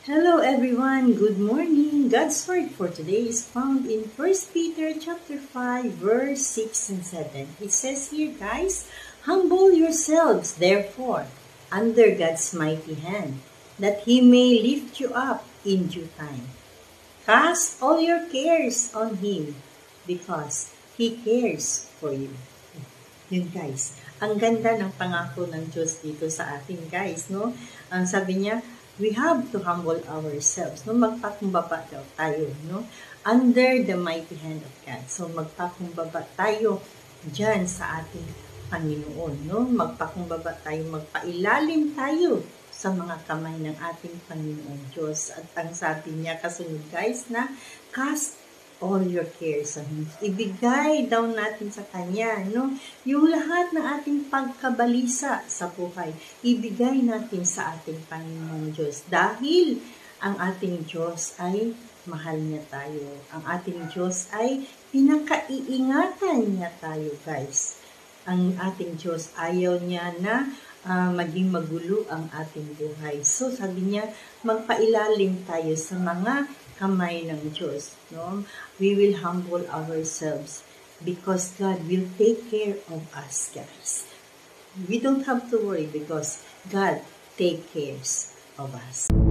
Hello everyone, good morning. God's word for today is found in 1 Peter chapter 5 verse 6 and 7. It says here, guys, humble yourselves therefore under God's mighty hand, that He may lift you up in due time. Cast all your cares on Him because He cares for you. Yun guys, ang ganda ng pangako ng Diyos dito sa atin guys, no? Ang sabi niya, we have to humble ourselves, no? Magpakumbaba daw tayo, no? Under the mighty hand of God. So magpakumbaba tayo diyan sa ating Panginoon, no? Magpakumbaba tayo, magpailalim tayo sa mga kamay ng ating Panginoon Diyos. At ang sabi niya kasunod guys na cast all your cares on Him. Ibigay daw natin sa Kanya, no? Yung lahat ng ating pagkabalisa sa buhay, ibigay natin sa ating Panginoong Diyos. Dahil ang ating Diyos ay mahal niya tayo. Ang ating Diyos ay pinakaiingatan niya tayo, guys. Ang ating Diyos ayaw niya na maging magulo ang ating buhay. So, sabi niya, magpailalim tayo sa mga kamay ng Diyos. No? We will humble ourselves because God will take care of us, guys. We don't have to worry because God take cares of us.